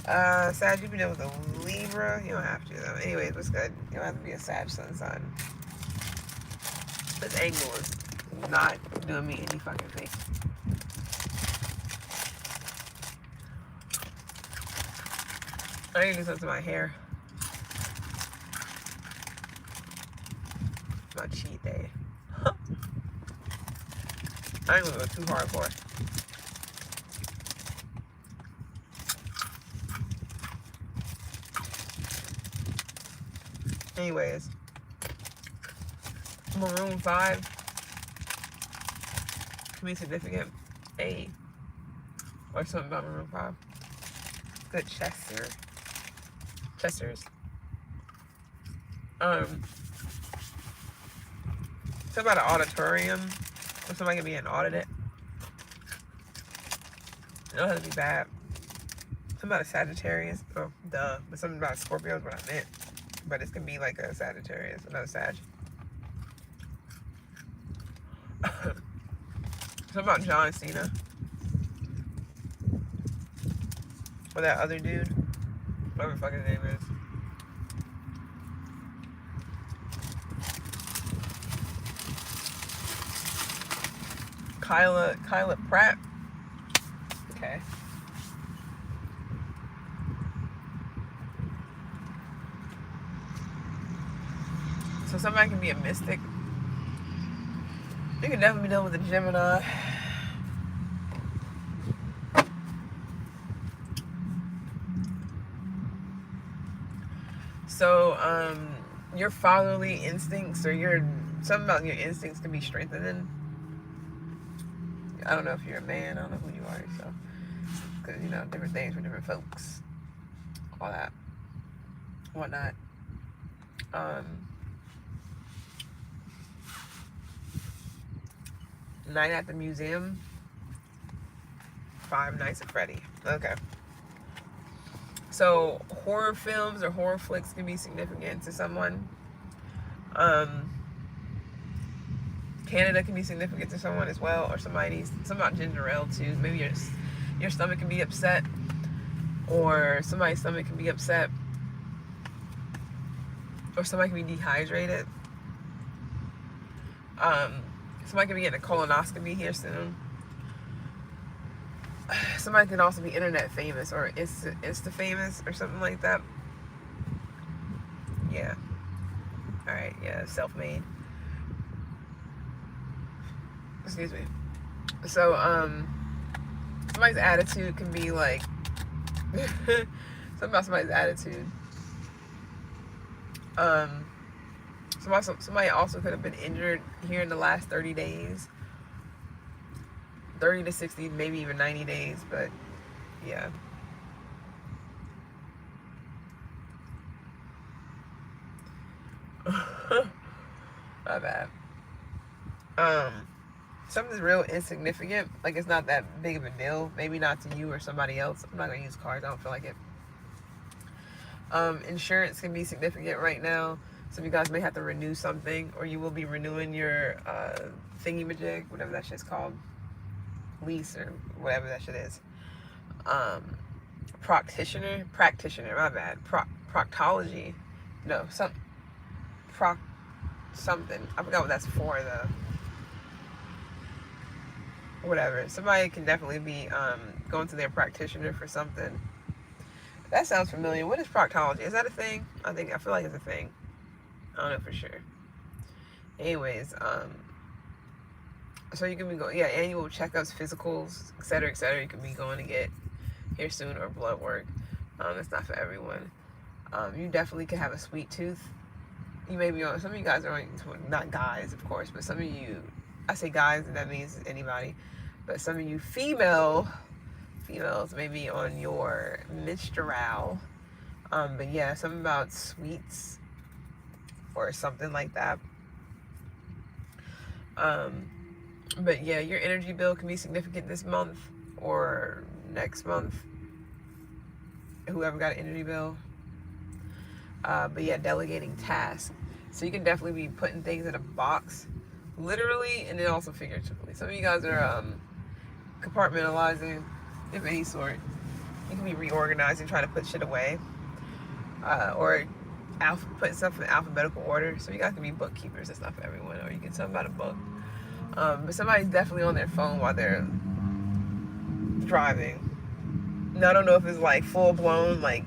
Sag, you be dealing with a Libra. You don't have to though. Anyways, what's good? You don't have to be a Sag sun sign. This angle is not doing me any fucking thing. I need to do something to my hair. It's my cheat day. I ain't gonna go too hardcore. Anyways, Maroon 5 can be significant. A or something about Maroon 5. Good Chesters. Something about an auditorium or somebody can be audited. It don't have to be bad. Something about a Sagittarius. Oh, duh. But something about a Scorpio is what I meant. But it's gonna be like a Sagittarius, another Sag. Something about John Cena. Or that other dude. Whatever the fuck his name is. Kyla Pratt. Okay. So somebody can be a mystic. You can definitely be dealing with a Gemini. So, your fatherly instincts or something about your instincts can be strengthened. I don't know if you're a man. I don't know who you are. So, because, different things for different folks. All that. Whatnot. Night at the Museum. 5 Nights at Freddy. Okay. So horror films or horror flicks can be significant to someone. Canada can be significant to someone as well, or something about ginger ale too. Maybe your stomach can be upset, or somebody's stomach can be upset, or somebody can be dehydrated. Somebody can be getting a colonoscopy here soon. Somebody could also be internet famous or Insta famous or something like that. Yeah. Alright, yeah, self-made. Excuse me. So, somebody's attitude can be like something about somebody's attitude. Somebody also could have been injured here in the last 30 days. 30 to 60, maybe even 90 days, but yeah. My bad. Something's real insignificant, like it's not that big of a deal. Maybe not to you or somebody else. I'm not gonna use cards, I don't feel like it. Insurance can be significant right now. Some of you guys may have to renew something, or you will be renewing your thingy-majig, whatever that shit's called. Lease or whatever that shit is. Practitioner, my bad. Proctology. No, something. I forgot what that's for though. Whatever. Somebody can definitely be going to their practitioner for something. That sounds familiar. What is proctology? Is that a thing? I feel like it's a thing. I don't know for sure. Anyways, so you can be going, annual checkups, physicals, etc., etc. You can be going to get here soon, or blood work. It's not for everyone. You definitely can have a sweet tooth. You may be on. Some of you guys are on, not guys, of course, but some of you, I say guys, and that means anybody. But some of you females may be on your menstrual. But yeah, something about sweets or something like that. But yeah, your energy bill can be significant this month or next month. Whoever got an energy bill. But yeah, delegating tasks. So you can definitely be putting things in a box, literally, and then also figuratively. Some of you guys are compartmentalizing of any sort. You can be reorganizing, trying to put shit away, or put stuff in alphabetical order. So you guys can be bookkeepers. That's not for everyone. Or you can tell them about a book. But somebody's definitely on their phone while they're driving. Now I don't know if it's like full blown, like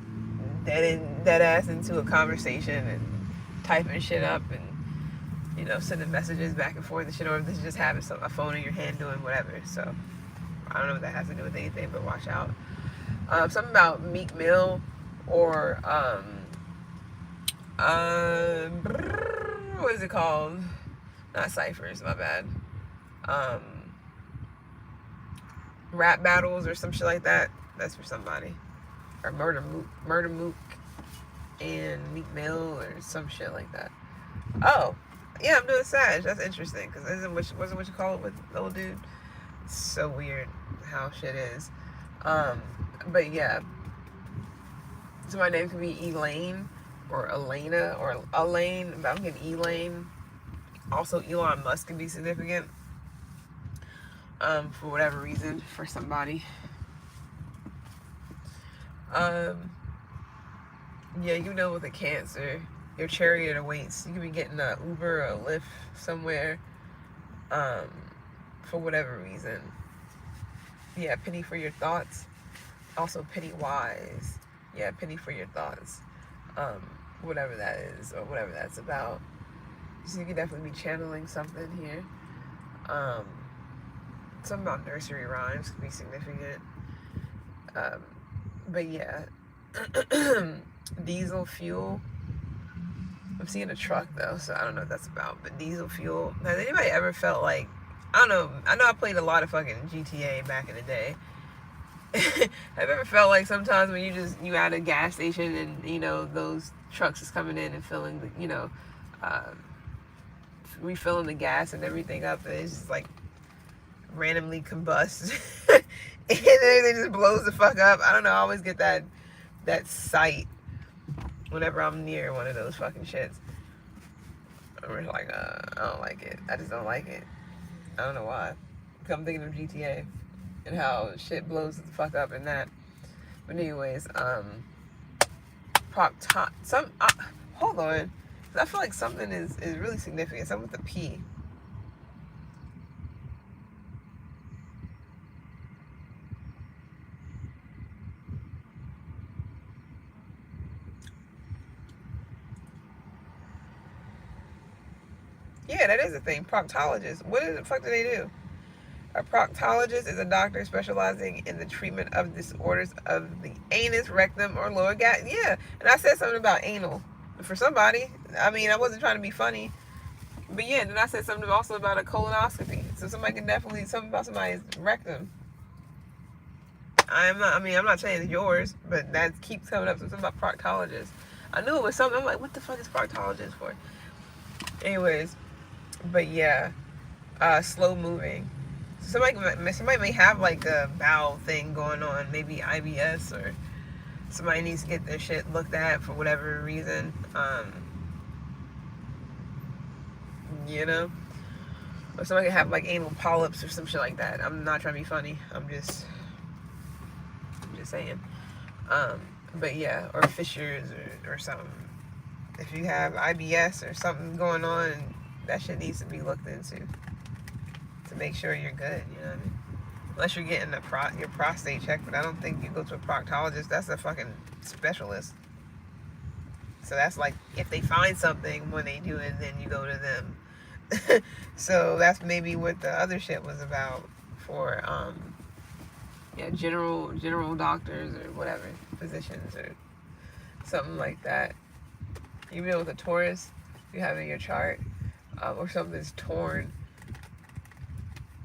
dead ass into a conversation and typing shit up and, you know, sending messages back and forth and shit, or if this is just having a phone in your hand doing whatever. So I don't know what that has to do with anything, but watch out. Something about Meek Mill or what is it called? Not ciphers, my bad. Rap battles or some shit like that. That's for somebody. Or Murder Mook and Meek Mill or some shit like that. Oh, yeah, I'm doing Sag. That's interesting because wasn't what you call it with the old dude. It's so weird how shit is. But yeah, so my name could be Elaine or Elena or Elaine, but I'm getting Elaine. Also, Elon Musk can be significant for whatever reason for somebody. Yeah, you know, with a Cancer, your chariot awaits. You could be getting an Uber or a Lyft somewhere for whatever reason. Yeah, penny for your thoughts. Also, penny wise. Yeah, penny for your thoughts. Whatever that is or whatever that's about. So you could definitely be channeling something here. Something about nursery rhymes could be significant. But yeah, diesel fuel. I'm seeing a truck though, so I don't know what that's about. But diesel fuel. Has anybody ever felt like, I don't know, I know I played a lot of fucking GTA back in the day. Have you ever felt like sometimes when you at a gas station and, you know, those trucks is coming in and filling the, you know, refilling the gas and everything up, and it's just like randomly combust and then it just blows the fuck up. I don't know, I always get that sight whenever I'm near one of those fucking shits. I'm just like, I don't like it. I just don't like it. I don't know why. I'm thinking of GTA and how shit blows the fuck up in that. But anyways, hold on. I feel like something is really significant. Something with a P. Yeah, that is a thing. Proctologist. What the fuck do they do? A proctologist is a doctor specializing in the treatment of disorders of the anus, rectum, or lower gas. Yeah, and I said something about anal for somebody. I mean, I wasn't trying to be funny, but yeah. Then I said something also about a colonoscopy. So somebody can definitely something about somebody's rectum. I'm not saying it's yours, but that keeps coming up. So something about proctologist. I knew it was something. I'm like, what the fuck is proctologist for? Anyways, but yeah, slow moving. Somebody may have like a bowel thing going on, maybe IBS, or somebody needs to get their shit looked at for whatever reason. You know, or somebody can have like anal polyps or some shit like that. I'm not trying to be funny. I'm just saying. But yeah, or fissures or something. If you have IBS or something going on, that shit needs to be looked into to make sure you're good. You know what I mean? Unless you're getting your prostate checked, but I don't think you go to a proctologist. That's a fucking specialist. So that's like if they find something when they do it, then you go to them. So that's maybe what the other shit was about for general doctors or whatever, physicians or something like that. You know, with a Taurus, you have in your chart, or something's torn.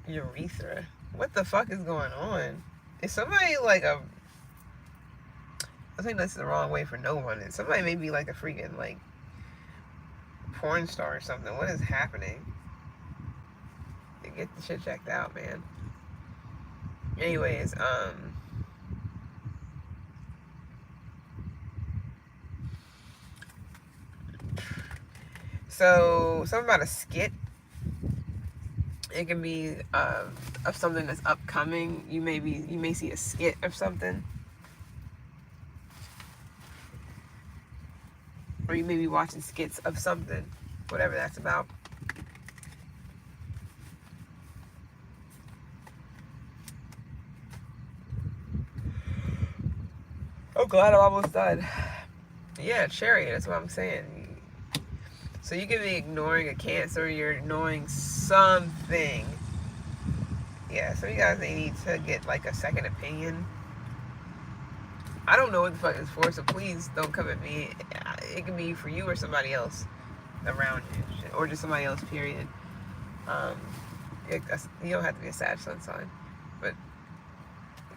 Urethra. What the fuck is going on? Is somebody like I think that's the wrong way for no one. Somebody may be like a freaking like porn star or something. What is happening? They get the shit checked out, man. Anyways, so something about a skit. It can be of something that's upcoming. You may see a skit of something. Or you may be watching skits of something, whatever that's about. Oh, glad I'm almost done. Yeah, Chariot, that's what I'm saying. So you can be ignoring a Cancer, you're ignoring something. Yeah, some of you guys, they need to get like a second opinion. I don't know what the fuck it's for, so please don't come at me. It can be for you or somebody else around you, or just somebody else, period. You don't have to be a Sag sun sign, but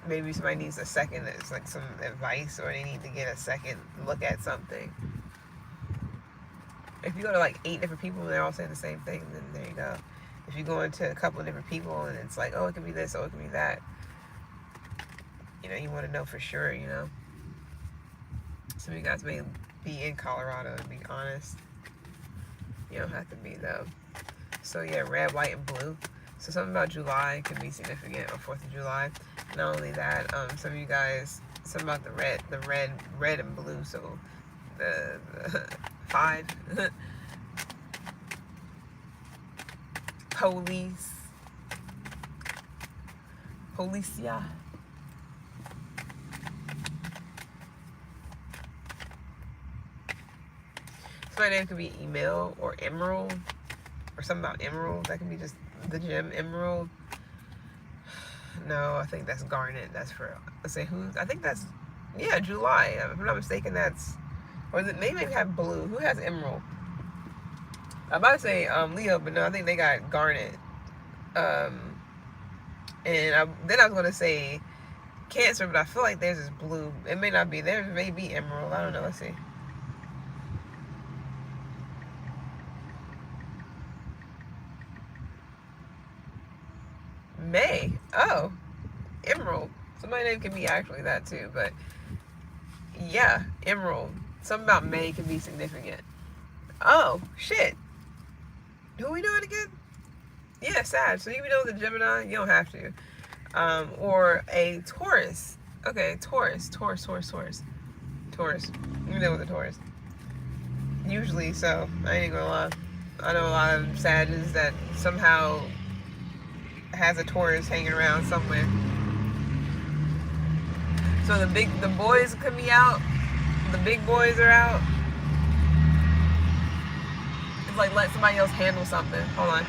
maybe somebody needs a second, it's like some advice, or they need to get a second look at something. If you go to like 8 different people and they're all saying the same thing, then there you go. If you go into a couple of different people and it's like, oh, it can be this, oh, it can be that, you know, you want to know for sure, you know. Some of you guys may be in Colorado, to be honest. You don't have to be, though. So yeah, red, white, and blue. So something about July can be significant, or 4th of July. Not only that, some of you guys, something about the red and blue. So the 5. Policia. So my name could be Email or Emerald, or something about Emerald. That can be just the gem Emerald. No, I think that's Garnet. That's for, let's say who, I think that's, yeah, July. If I'm not mistaken, that's, or is it, they may have blue. Who has Emerald? I'm about to say Leo, but no, I think they got Garnet. And then I was going to say Cancer, but I feel like theirs is blue. It may not be. Theirs may be Emerald. I don't know. Let's see. May. Oh, Emerald. Somebody's name can be actually that too, but yeah, Emerald. Something about May can be significant. Oh, shit. Who we doing again? Yeah, Sag. So you know the Gemini? You don't have to. Or a Taurus. Okay, Taurus. You know with a Taurus. Usually, so I ain't gonna lie. I know a lot of Sages that somehow has a Taurus hanging around somewhere. So the boys could be out. The big boys are out. It's like let somebody else handle something. Hold on.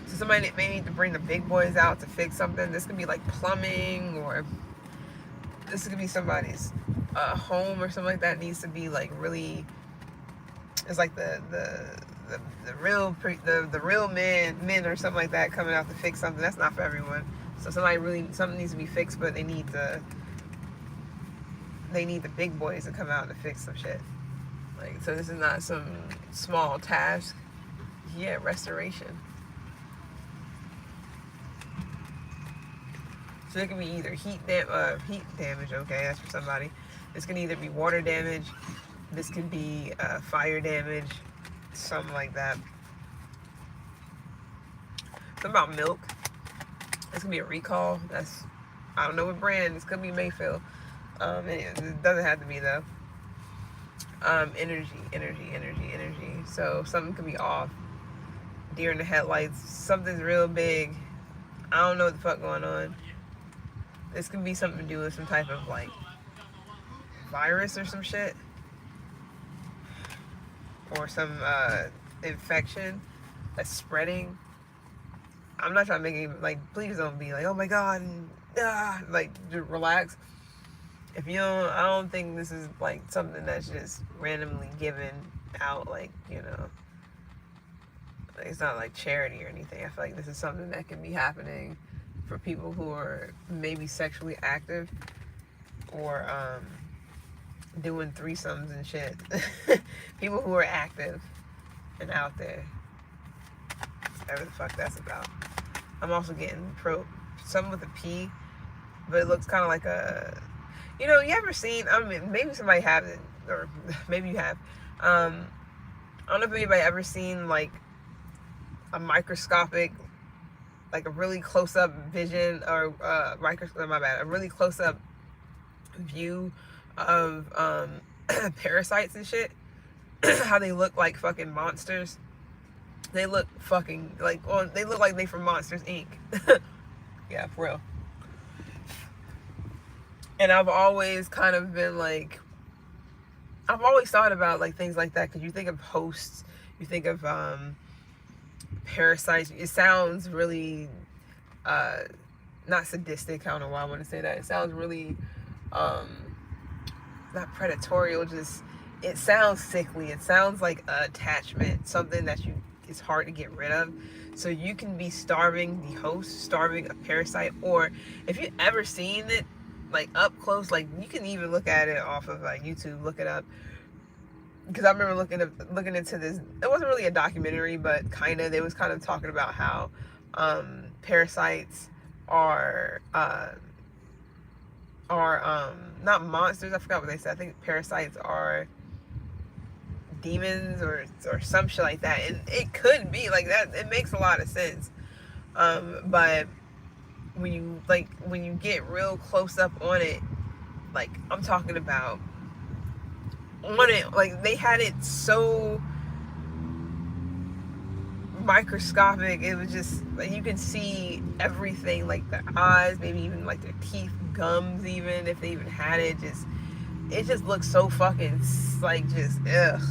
So somebody may need to bring the big boys out to fix something. This could be like plumbing, or this could be somebody's home or something like that. Needs to be like really. It's like the real men or something like that coming out to fix something. That's not for everyone. So something needs to be fixed, but they need the big boys to come out to fix some shit. Like, so this is not some small task. Yeah, restoration. So it can be either heat damage. Okay, that's for somebody. This can either be water damage. This can be fire damage. Something like that. Something about milk. This can be a recall. That's, I don't know what brand. This could be Mayfield. It doesn't have to be though. Energy. So something could be off. Deer in the headlights. Something's real big. I don't know what the fuck going on. This can be something to do with some type of like virus or some shit. Or some infection that's spreading. I'm not trying to make it like, please don't be like, oh my god, like just relax. If you don't, I don't think this is like something that's just randomly given out, like, you know, like, it's not like charity or anything. I feel like this is something that can be happening for people who are maybe sexually active, or doing threesomes and shit. People who are active and out there. Whatever the fuck that's about. I'm also getting something with a P, but it looks kind of like a, you know, you ever seen, I mean, maybe somebody hasn't, or maybe you have. I don't know if anybody ever seen like a microscopic like a really close up vision or microscope. My bad, a really close up view of parasites and shit. How they look like fucking monsters. They look fucking like, well, they look like they from Monsters Inc. Yeah, for real. And I've always kind of been like, I've always thought about like things like that, because you think of hosts, you think of parasites. It sounds really not sadistic. I don't know why I want to say that. It sounds really not predatory, just it sounds sickly. It sounds like attachment, something that it's hard to get rid of. So you can be starving the host, starving a parasite, or if you've ever seen it like up close, like you can even look at it off of YouTube, look it up. Because I remember looking into this. It wasn't really a documentary, but kind of. They was kind of talking about how parasites are not monsters. I forgot what they said. I think parasites are demons or some shit like that. And it could be like that. It makes a lot of sense. But when you get real close up on it, like I'm talking about on it, like they had it so microscopic. It was just like you can see everything, like their eyes, maybe even like their teeth, gums, even if they even had it. It just looks so fucking like just ugh.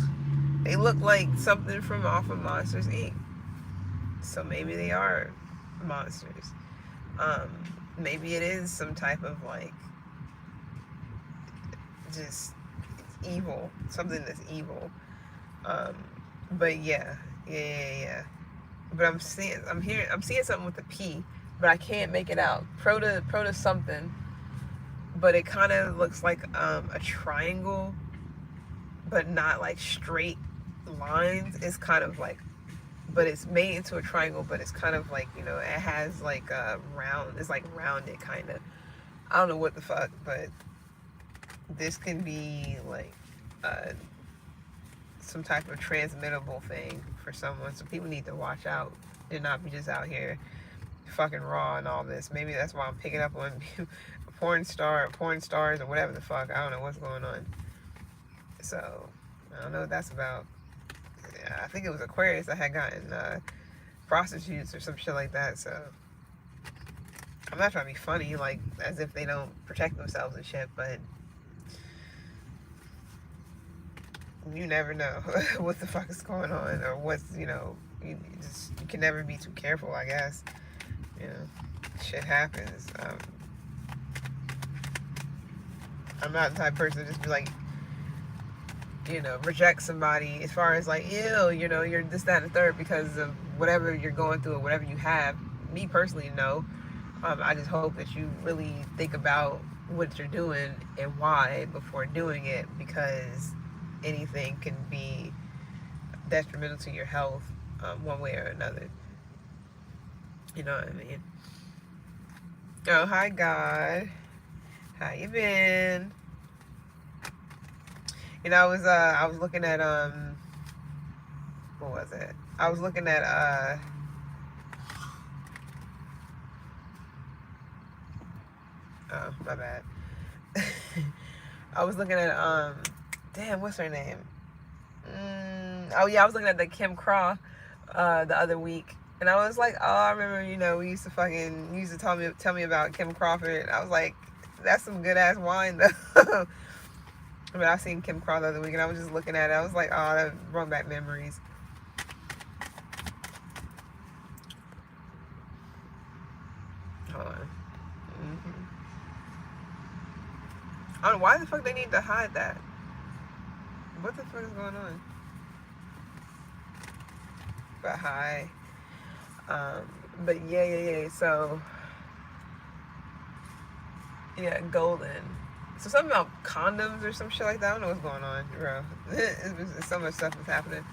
They look like something from off of Monsters Inc. So maybe they are monsters. Maybe it is some type of like just evil, something that's evil. But yeah. But I'm seeing something with a P, but I can't make it out. Proto something, but it kind of looks like a triangle, but not like straight lines. It's kind of like, but it's made into a triangle, but it's kind of like, it has like a round. It's like rounded kind of. I don't know what the fuck, but this can be like some type of transmittable thing for someone. So people need to watch out and not be just out here fucking raw and all this. Maybe that's why I'm picking up on porn stars or whatever the fuck. I don't know what's going on. So I don't know what that's about. I think it was Aquarius that had gotten prostitutes or some shit like that. So I'm not trying to be funny, like as if they don't protect themselves and shit, but you never know what the fuck is going on, or what's, you can never be too careful, I guess. Shit happens. I'm not the type of person to just be like, reject somebody as far as like, ew, you're this, that, and the third because of whatever you're going through or whatever you have. Me personally, no. I just hope that you really think about what you're doing and why before doing it, because anything can be detrimental to your health one way or another. You know what I mean? Oh, hi God. How you been? I was looking at what was it? I was looking at oh, my bad. I was looking at damn, what's her name? Oh yeah, I was looking at the Kim Craw the other week, and I was like, oh, I remember, we used to tell me about Kim Crawford. I was like, that's some good ass wine though. I seen Kim Craw the other week, and I was just looking at it. I was like, oh, that brought back memories. Hold on. I don't know why the fuck they need to hide that. What the fuck is going on? But hi. But yeah. So yeah, golden. So something about condoms or some shit like that. I don't know what's going on, bro. So much stuff is happening.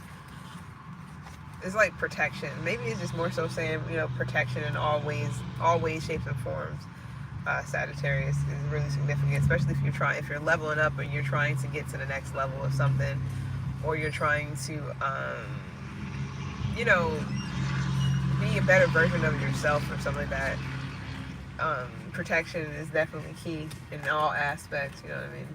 It's like protection. Maybe it's just more so saying, protection in all ways, shapes, and forms. Sagittarius is really significant, especially if you're leveling up, or you're trying to get to the next level of something, or you're trying to, be a better version of yourself or something like that. Protection is definitely key in all aspects, you know what I mean?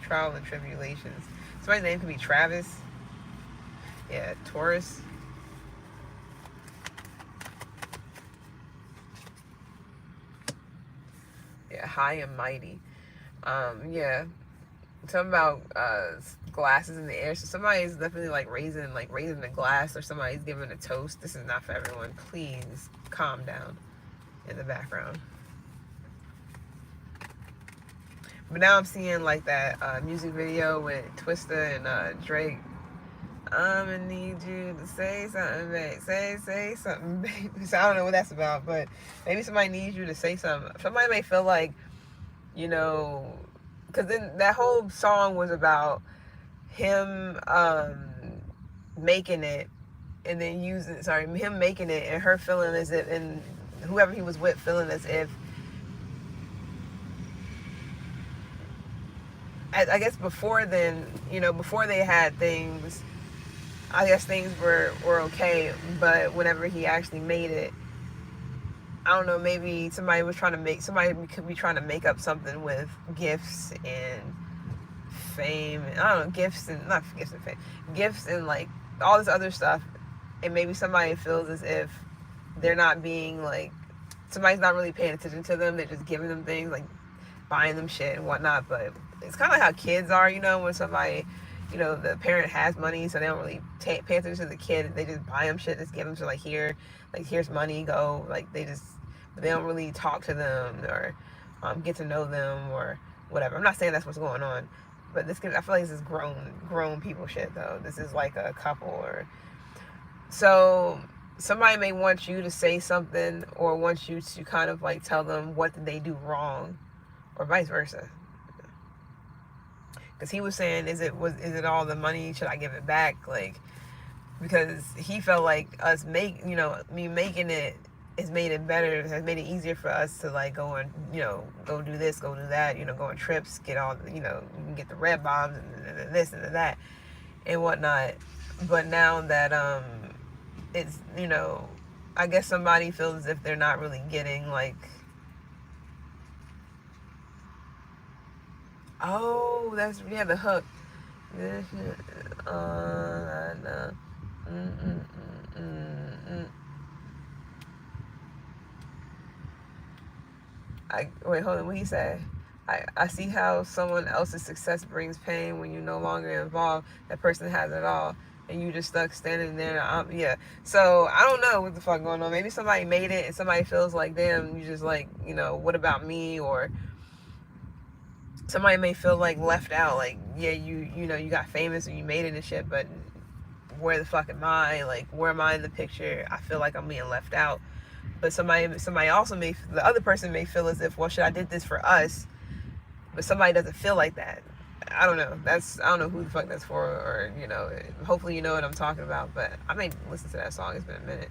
Trial and tribulations. Somebody's name could be Travis. Yeah, Taurus. Yeah, high and mighty. Yeah. Something about glasses in the air. So somebody's definitely like raising the glass, or somebody's giving a toast. This is not for everyone. Please calm down in the background. But now I'm seeing like that music video with Twista and Drake. I'ma need you to say something, babe. Say something, babe. So I don't know what that's about, but maybe somebody needs you to say something. Somebody may feel like, you know, because then that whole song was about him making it and then him making it and her feeling as if, and whoever he was with feeling as if, I guess before then, you know, before they had things, I guess things were okay, but whenever he actually made it, I don't know, maybe somebody could be trying to make up something with gifts and fame, and I don't know, not gifts and fame, gifts and like all this other stuff, and maybe somebody feels as if they're not being like, somebody's not really paying attention to them, they're just giving them things, like buying them shit and whatnot. But it's kind of like how kids are, you know, when somebody, you know, the parent has money, so they don't really pay attention to the kid. They just buy them shit, just give them to like, here's money, go. Like they don't really talk to them or get to know them or whatever. I'm not saying that's what's going on, but I feel like this is grown people shit though. This is like a couple, or so somebody may want you to say something or want you to kind of like tell them what did they do wrong, or vice versa. Because he was saying, is it all the money? Should I give it back? Like, because he felt like me making it has made it better, has made it easier for us to like go and, you know, go do this, go do that, you know, go on trips, get all, you know, you can get the red bombs and this and that and whatnot. But now that it's, you know, I guess somebody feels as if they're not really getting like, oh, that's, yeah, the hook. Wait, hold on, what he said? I see how someone else's success brings pain when you're no longer involved. That person has it all, and you just stuck standing there. Yeah. So I don't know what the fuck going on. Maybe somebody made it, and somebody feels like, damn, you just like, you know, what about me? Or somebody may feel like left out. Like, yeah, you know, you got famous and you made it and shit, but where the fuck am I? Like, where am I in the picture? I feel like I'm being left out. But somebody also the other person may feel as if, well, shit, I did this for us, but somebody doesn't feel like that. I don't know. I don't know who the fuck that's for, or, you know, hopefully you know what I'm talking about, but I may listen to that song. It's been a minute.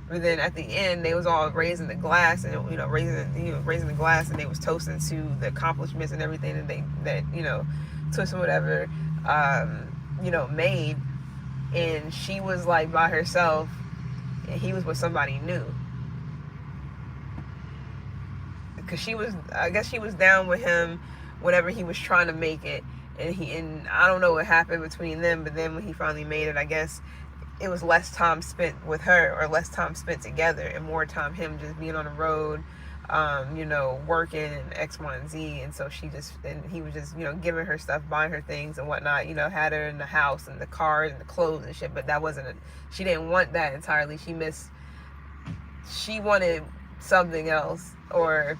But then at the end, they was all raising the glass and, you know, raising the glass, and they was toasting to the accomplishments and everything that you know, Twist or whatever, you know, made. And she was like by herself, and he was with somebody new. Because I guess she was down with him whenever he was trying to make it, and I don't know what happened between them, but then when he finally made it, I guess it was less time spent with her, or less time spent together, and more time him just being on the road, you know, working and X, Y, and Z. And so he was just, you know, giving her stuff, buying her things and whatnot, you know, had her in the house and the cars and the clothes and shit. But that she didn't want that entirely. She wanted something else, or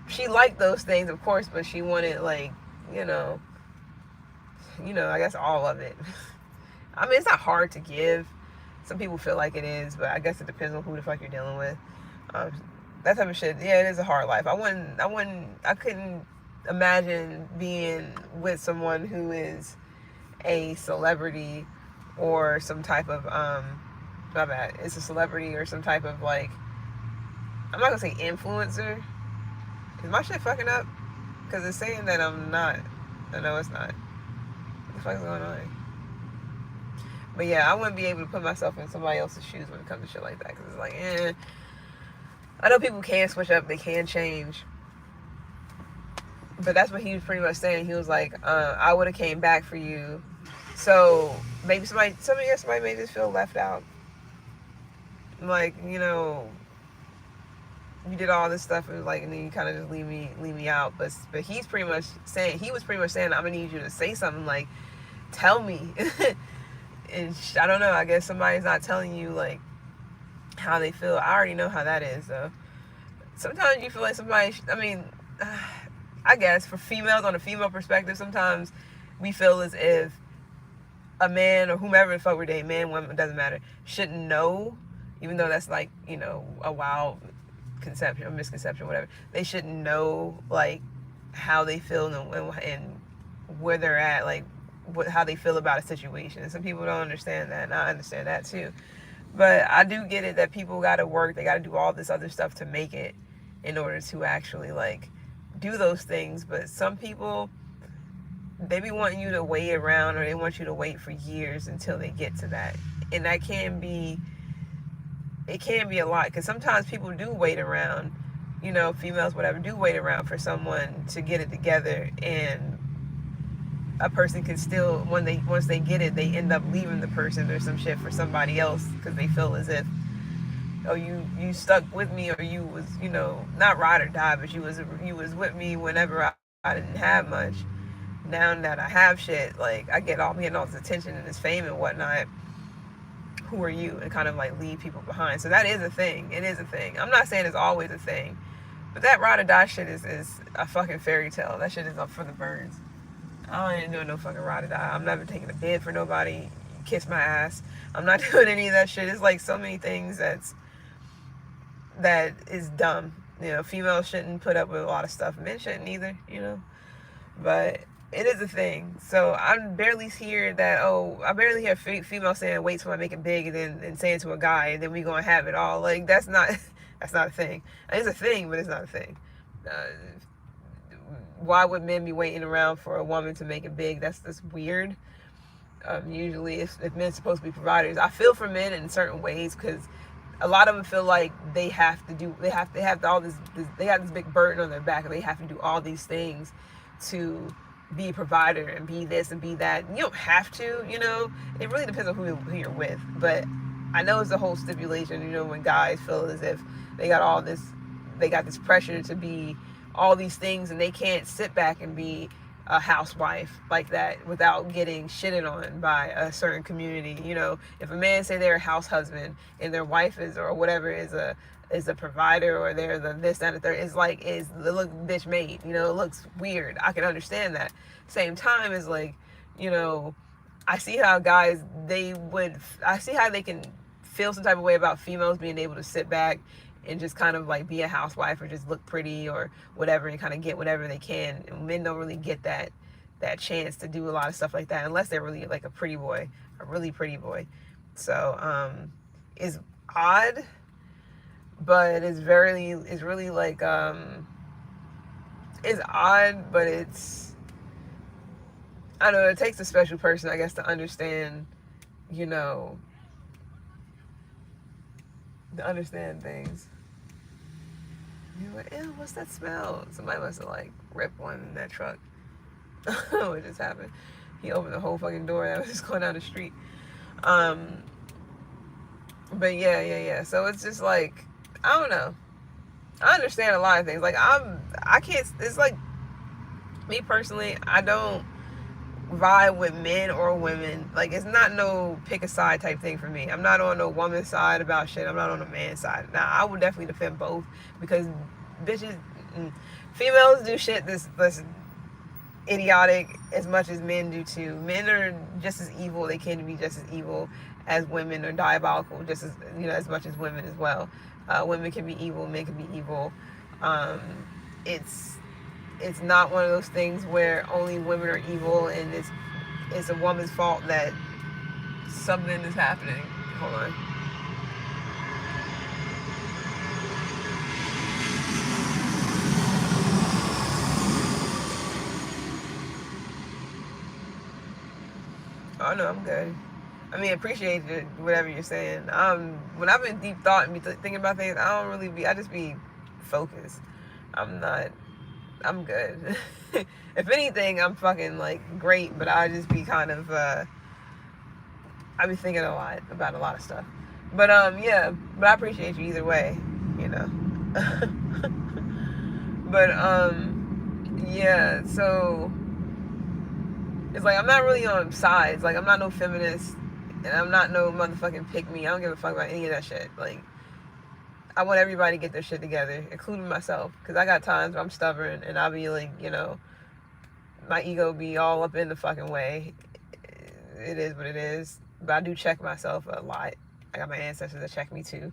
she liked those things, of course, but she wanted, like, you know, I guess all of it. I mean, it's not hard to give. Some people feel like it is, but I guess it depends on who the fuck you're dealing with. That type of shit. Yeah, it is a hard life. I couldn't imagine being with someone who is a celebrity, or some type of my bad. It's a celebrity or some type of, like, I'm not gonna say influencer. Is my shit fucking up? Because it's saying that I'm not. No, it's not. What the fuck is going on? But yeah, I wouldn't be able to put myself in somebody else's shoes when it comes to shit like that. Because it's like, I know people can switch up, they can change. But that's what he was pretty much saying. He was like, I would have came back for you. So maybe somebody may just feel left out. Like, you did all this stuff and like, and then you kind of just leave me out. But he was pretty much saying, I'm gonna need you to say something, like, tell me. And I don't know. I guess somebody's not telling you like how they feel. I already know how that is, though. Sometimes you feel like somebody. I guess for females, on a female perspective, sometimes we feel as if a man or whomever the fuck we're dating, man, woman, doesn't matter, shouldn't know, even though that's like, a wild conception or misconception, whatever. They shouldn't know like how they feel and where they're at, like how they feel about a situation. And some people don't understand that, and I understand that too. But I do get it that people got to work, they got to do all this other stuff to make it in order to actually like do those things. But some people, they be wanting you to wait around, or they want you to wait for years until they get to that. And that can be a lot, because sometimes people do wait around, females, whatever, do wait around for someone to get it together, and a person can still, once they get it, they end up leaving the person or some shit for somebody else, because they feel as if, oh, you stuck with me, or you was, not ride or die, but you was with me whenever I didn't have much. Now that I have shit, like, I'm getting all this attention and this fame and whatnot, who are you? And kind of like leave people behind. So that is a thing. It is a thing. I'm not saying it's always a thing, but that ride or die shit is a fucking fairy tale. That shit is up for the birds. I ain't doing no fucking ride or die. I'm never taking a bid for nobody. Kiss my ass. I'm not doing any of that shit. It's like so many things that is dumb. Females shouldn't put up with a lot of stuff. Men shouldn't either, But it is a thing. So I barely hear females saying, wait till I make it big, and saying to a guy, and then we gonna have it all. Like, that's not a thing. It's a thing, but it's not a thing. Why would men be waiting around for a woman to make it big? That's just weird. Usually, if men's supposed to be providers, I feel for men in certain ways, because a lot of them feel like they have this big burden on their back, and they have to do all these things to be a provider and be this and be that. You don't have to, It really depends on who you're with. But I know it's a whole stipulation, when guys feel as if they got this pressure to be all these things, and they can't sit back and be a housewife like that without getting shitted on by a certain community. If a man say they're a house husband and their wife is, or whatever, is a provider, or they're the this, that, and the third, it look bitch made, it looks weird. I can understand that. Same time is like, I see how they can feel some type of way about females being able to sit back and just kind of like be a housewife, or just look pretty or whatever, and kind of get whatever they can. And men don't really get that chance to do a lot of stuff like that unless they're really like a really pretty boy. So it's odd, but it's really like it's odd, but it's, I don't know, it takes a special person, I guess, to understand, to understand things. You're like, ew, what's that smell? Somebody must have like ripped one in that truck. What just happened? He opened the whole fucking door that was just going down the street. But yeah. So it's just like, I don't know. I understand a lot of things. Like, I can't, it's like, me personally, I don't vibe with men or women. Like, it's not no pick a side type thing for me. I'm not on no woman's side about shit. I'm not on a man's side. Now, I would definitely defend both, because females do shit that's idiotic as much as men do too. Men are just as evil. They can be just as evil as women, or diabolical just as, as much as women as well. Women can be evil, men can be evil. It's not one of those things where only women are evil and it's a woman's fault that something is happening. Hold on. Oh no, I'm good. I mean, appreciate it, whatever you're saying. When I've been deep thought and be thinking about things, I just be focused. I'm not, I'm good. If anything, I'm fucking like great, but I just be kind of, I be thinking a lot about a lot of stuff. But yeah, but I appreciate you either way, you know. But yeah, so it's like I'm not really on sides. Like I'm not no feminist, and I'm not no motherfucking pick me. I don't give a fuck about any of that shit. Like I want everybody to get their shit together, including myself, because I got times where I'm stubborn and I'll be like, you know, my ego be all up in the fucking way. It is what it is. But I do check myself a lot. I got my ancestors that check me too.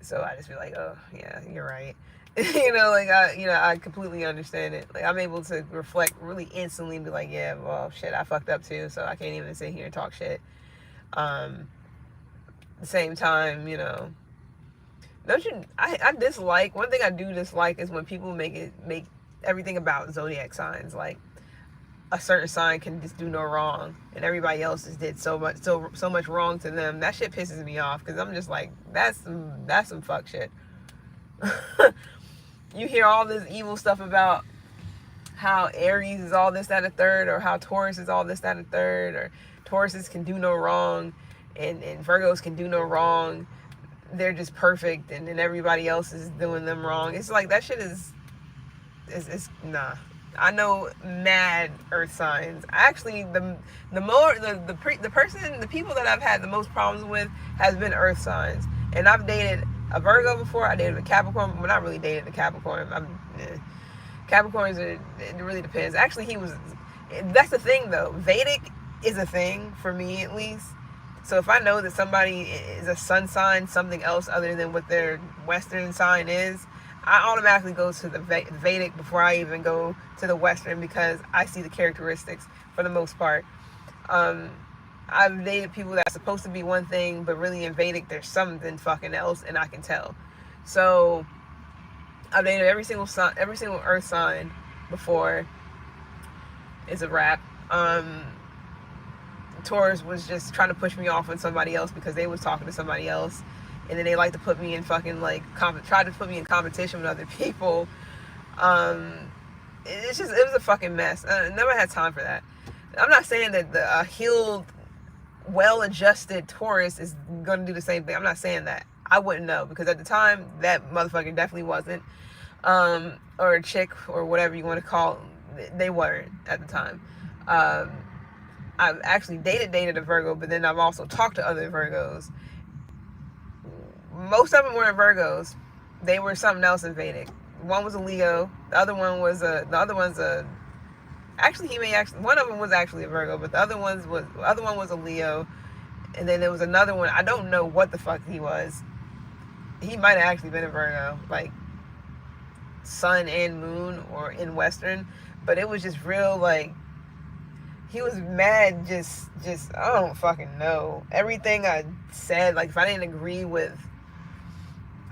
So I just be like, oh yeah, you're right. You know, like I completely understand it. Like I'm able to reflect really instantly and be like, yeah, well shit, I fucked up too, so I can't even sit here and talk shit. At the same time, you know, don't you I dislike, one thing I do dislike is when people make everything about zodiac signs. Like a certain sign can just do no wrong and everybody else just did so much wrong to them. That shit pisses me off because I'm just like, that's some fuck shit. You hear all this evil stuff about how Aries is all this, that, and third, or how Taurus is all this, that, and third, or Tauruses can do no wrong and Virgos can do no wrong. They're just perfect and then everybody else is doing them wrong. It's like that shit is nah. I know mad earth signs. Actually, the people that I've had the most problems with has been earth signs. And I've dated a Virgo before. I dated a Capricorn. Well, not really dated a Capricorn. Capricorns it really depends. Actually, that's the thing though. Vedic is a thing for me at least. So if I know that somebody is a sun sign, something else other than what their Western sign is, I automatically go to the Vedic before I even go to the Western because I see the characteristics for the most part. I've dated people that's supposed to be one thing, but really in Vedic there's something fucking else, and I can tell. So I've dated every single earth sign before. It's a wrap. Taurus was just trying to push me off on somebody else because they was talking to somebody else. And then they like to put me in fucking like try to put me in competition with other people. It was a fucking mess. I never had time for that. I'm not saying that the healed, well-adjusted Taurus is gonna do the same thing. I'm not saying that. I wouldn't know because at the time that motherfucker definitely wasn't, or a chick or whatever you want to call. They weren't at the time. I've actually dated a Virgo, but then I've also talked to other Virgos. Most of them weren't Virgos. They were something else in Vedic. One was a Leo. The other one's one of them was actually a Virgo, but the other one was a Leo. And then there was another one. I don't know what the fuck he was. He might have actually been a Virgo, like sun and moon or in Western, but it was just real like he was mad. Just I don't fucking know. Everything I said, like if I didn't agree with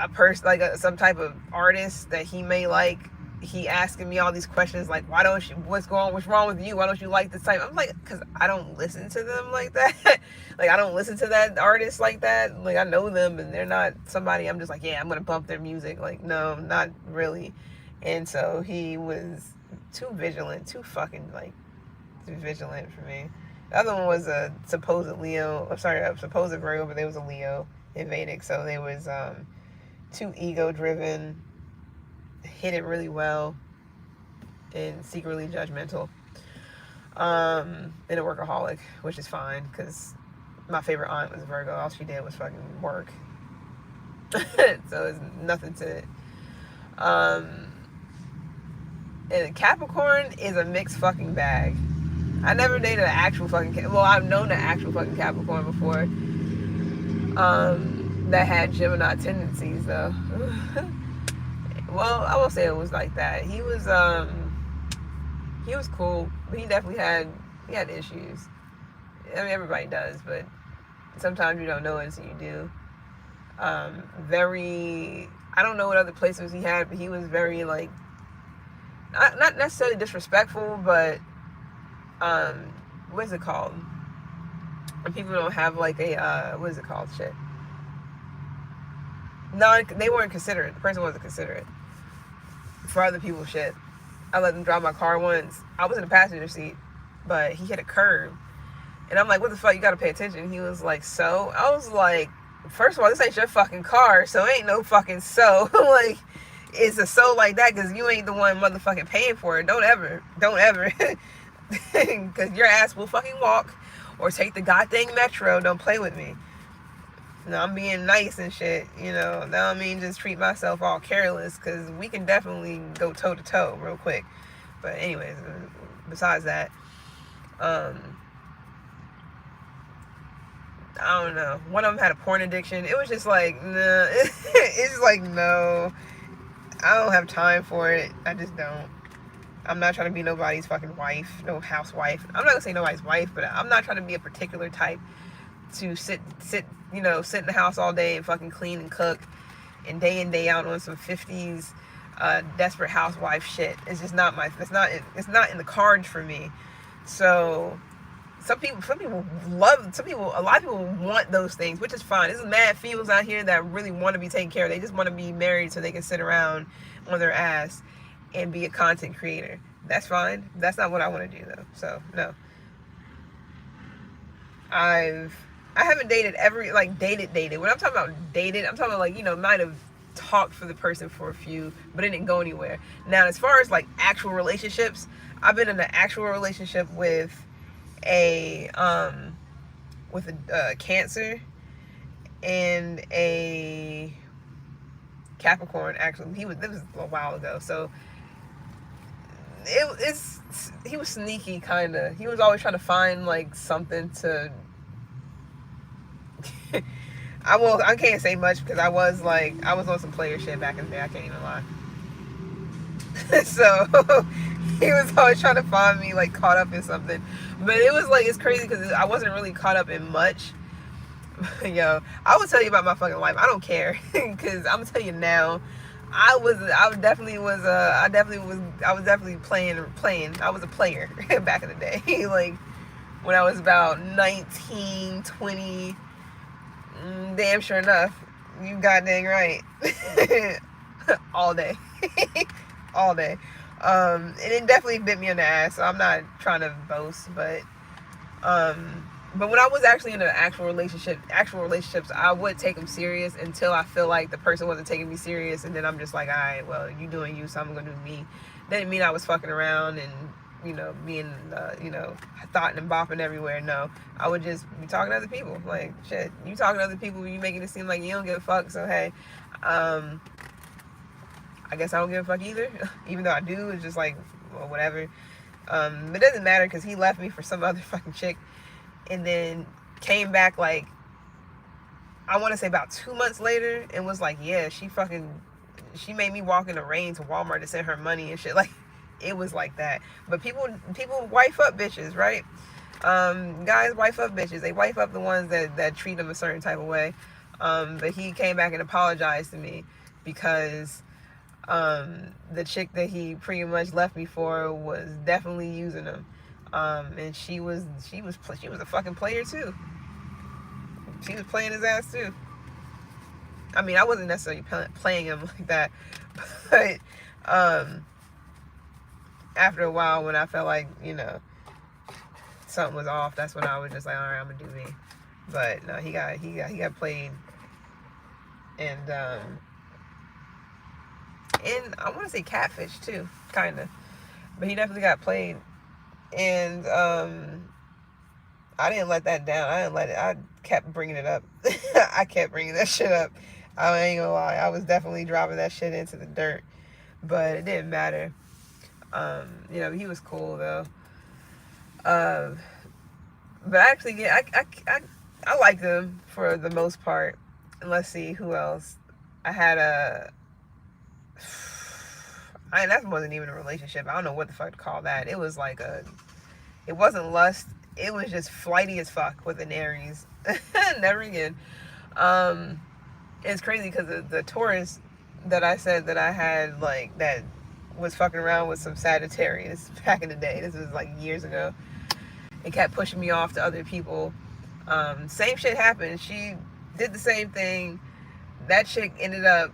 a person, like some type of artist that he may like, he asking me all these questions like, what's wrong with you, why don't you like this type? I'm like, because I don't listen to them like that. Like I don't listen to that artist like that. Like I know them and they're not somebody I'm just like, yeah, I'm gonna bump their music. Like no, not really. And so he was too vigilant for me. The other one was a supposed Virgo, but they was a Leo in Vedic. So they was too ego driven, hit it really well, and secretly judgmental, and a workaholic, which is fine because my favorite aunt was Virgo. All she did was fucking work. So there's nothing to it. And Capricorn is a mixed fucking bag. I never dated an actual fucking I've known an actual fucking Capricorn before. That had Gemini tendencies though. Well, I won't say it was like that. He was cool, but he definitely had issues. I mean, everybody does, but sometimes you don't know it until you do. I don't know what other places he had, but he was very like, not necessarily disrespectful, but what's it called? and people don't have like a what is it called? Shit. No, they weren't considerate. The person wasn't considerate for other people's shit. I let them drive my car once. I was in the passenger seat, but he hit a curb. And I'm like, what the fuck? You gotta pay attention. He was like, so? I was like, first of all, this ain't your fucking car, so ain't no fucking so. Like, it's a so like that because you ain't the one motherfucking paying for it. Don't ever. Because your ass will fucking walk or take the goddamn metro. Don't play with me. No, I'm being nice and shit, you know. That don't mean just treat myself all careless, because we can definitely go toe to toe real quick. But anyways, besides that, I don't know. One of them had a porn addiction. It was just like, nah. It's just like, no. I don't have time for it. I just don't. I'm not trying to be nobody's fucking wife, no housewife. I'm not gonna say nobody's wife, but I'm not trying to be a particular type to sit in the house all day and fucking clean and cook and day in day out on some 50s desperate housewife shit. It's just not it's not in the cards for me. So a lot of people want those things, which is fine. There's mad females out here that really want to be taken care of. They just want to be married so they can sit around on their ass and be a content creator. That's fine. That's not what I want to do though. So no. I haven't dated dated. When I'm talking about dated, I'm talking about like, might have talked for the person for a few, but it didn't go anywhere. Now, as far as like actual relationships, I've been in an actual relationship with a Cancer and a Capricorn. Actually, this was a while ago, so he was sneaky, kind of. He was always trying to find like something to. I can't say much because I was on some player shit back in the day. I can't even lie. So he was always trying to find me like caught up in something, but it was like, it's crazy because I wasn't really caught up in much. Yo, I will tell you about my fucking life. I don't care because I'm gonna tell you now. I was definitely playing. I was a player back in the day. Like when I was about 19, 20. Damn sure enough, you goddamn right. All day. All day. And it definitely bit me in the ass, so I'm not trying to boast, but when I was actually in an actual relationships, I would take them serious until I feel like the person wasn't taking me serious, and then I'm just like, all right, well, you doing you, so I'm gonna do me. Didn't mean I was fucking around and being thoughting and bopping everywhere. No, I would just be talking to other people. Like, shit, you talking to other people, you making it seem like you don't give a fuck. So hey, I guess I don't give a fuck either. Even though I do, it's just like, well, whatever. It doesn't matter because he left me for some other fucking chick, and then came back like, I want to say about 2 months later, and was like, yeah, she made me walk in the rain to Walmart to send her money and shit. Like, it was like that. But people wife up bitches, right? Guys wife up bitches. They wife up the ones that treat them a certain type of way. But he came back and apologized to me because the chick that he pretty much left me for was definitely using him. And she was a fucking player too. She was playing his ass too. I mean, I wasn't necessarily playing him like that, but after a while, when I felt like something was off, that's when I was just like, all right, I'm gonna do me. But no, he got played, and I want to say catfish too, kind of, but he definitely got played, and I didn't let that down. I kept bringing it up. I kept bringing that shit up. I ain't gonna lie, I was definitely dropping that shit into the dirt, but it didn't matter. He was cool though. But actually, yeah, I liked him for the most part. And let's see who else. I had that wasn't even a relationship. I don't know what the fuck to call that. It was like it wasn't lust. It was just flighty as fuck with an Aries. Never again. It's crazy because the Taurus that I said that I had, like, that was fucking around with some Sagittarius back in the day. This was like years ago. It kept pushing me off to other people. Same shit happened. She did the same thing. That chick ended up,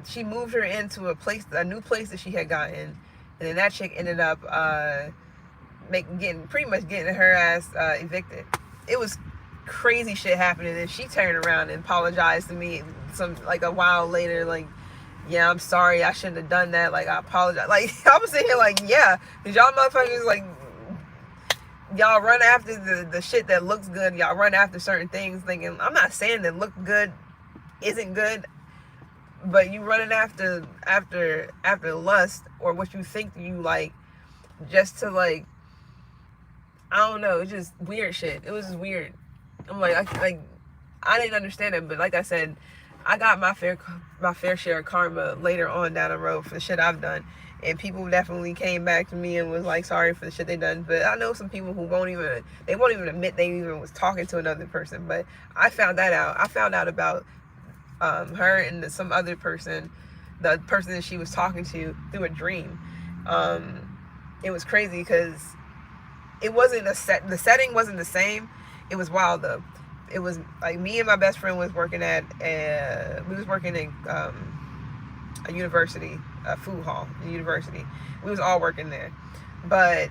she moved her into a new place that she had gotten, and then that chick ended up pretty much getting her ass evicted. It was crazy shit happening, and she turned around and apologized to me a while later, like, yeah, I'm sorry, I shouldn't have done that, like, I apologize. Like, I was sitting here like, yeah, because y'all motherfuckers, like, y'all run after the shit that looks good. Y'all run after certain things thinking, I'm not saying that look good isn't good, but you running after lust or what you think you like, just to, like, I don't know, it's just weird shit. It was just weird. I'm like, I didn't understand it, but like I said, I got my fair share of karma later on down the road for the shit I've done. And people definitely came back to me and was like, sorry for the shit they done. But I know some people who won't even admit they even was talking to another person. But I found that out. I found out about her and some other person, the person that she was talking to, through a dream. It was crazy because it wasn't the setting wasn't the same. It was wild though. It was like me and my best friend was working in a university, a food hall, a university. We was all working there, but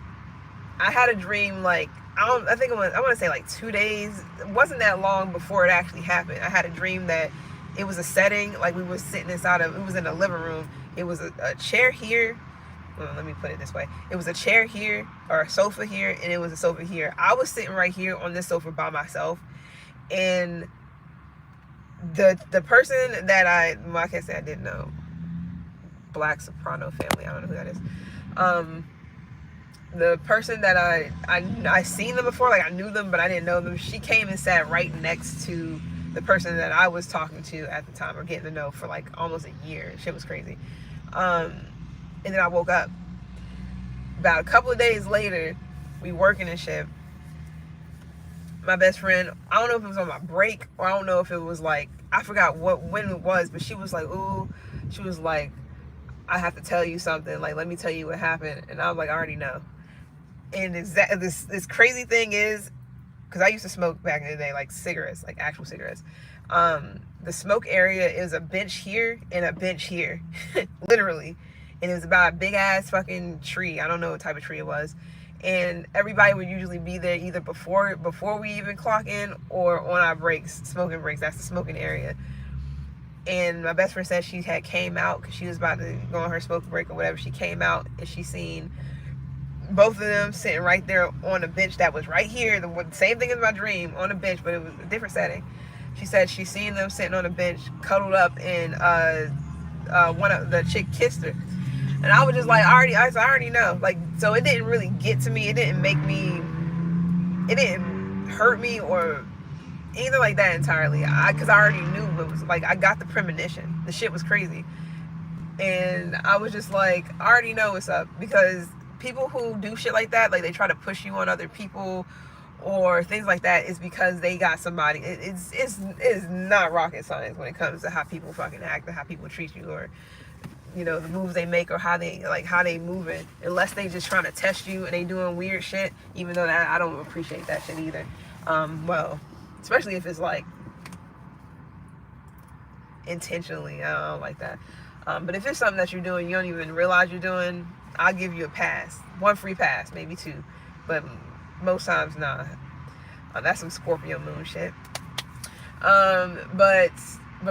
I had a dream, like, I want to say like 2 days. It wasn't that long before it actually happened. I had a dream that it was a setting, like we was sitting it was in a living room. It was a chair here. Well, let me put it this way. It was a chair here, or a sofa here, and it was a sofa here. I was sitting right here on this sofa by myself, and the person that I can't say I didn't know, Black soprano family, I don't know who that is. The person that I seen them before, like I knew them but I didn't know them, she came and sat right next to the person that I was talking to at the time, or getting to know, for like almost a year. Shit was crazy. And then I woke up about a couple of days later. We working and shit. My best friend, I don't know if it was on my break, or I don't know if it was like, I forgot when it was, but she was like, ooh, she was like, I have to tell you something, like, let me tell you what happened. And I was like, I already know. And this crazy thing is, because I used to smoke back in the day, like cigarettes, like actual cigarettes. The smoke area is a bench here and a bench here, literally. And it was about a big ass fucking tree. I don't know what type of tree it was. And everybody would usually be there either before we even clock in, or on our breaks, smoking breaks. That's the smoking area. And my best friend said she had came out because she was about to go on her smoking break or whatever. She came out and she seen both of them sitting right there on a bench that was right here. The same thing as my dream, on a bench, but it was a different setting. She said she seen them sitting on a bench, cuddled up, and one of the chick kissed her. And I was just like, I already know. Like, so it didn't really get to me. It didn't hurt me or anything like that entirely. Because I already knew. It was like, I got the premonition. The shit was crazy. And I was just like, I already know what's up. Because people who do shit like that, like they try to push you on other people or things like that, is because they got somebody. It's not rocket science when it comes to how people fucking act or how people treat you, or, you know, the moves they make, or how they moving, unless they just trying to test you and they doing weird shit. Even though that, I don't appreciate that shit either. Well, especially if it's like intentionally, I don't like that. But if it's something that you're doing, you don't even realize you're doing, I'll give you a pass, one free pass, maybe two, but most times nah. That's some Scorpio moon shit. But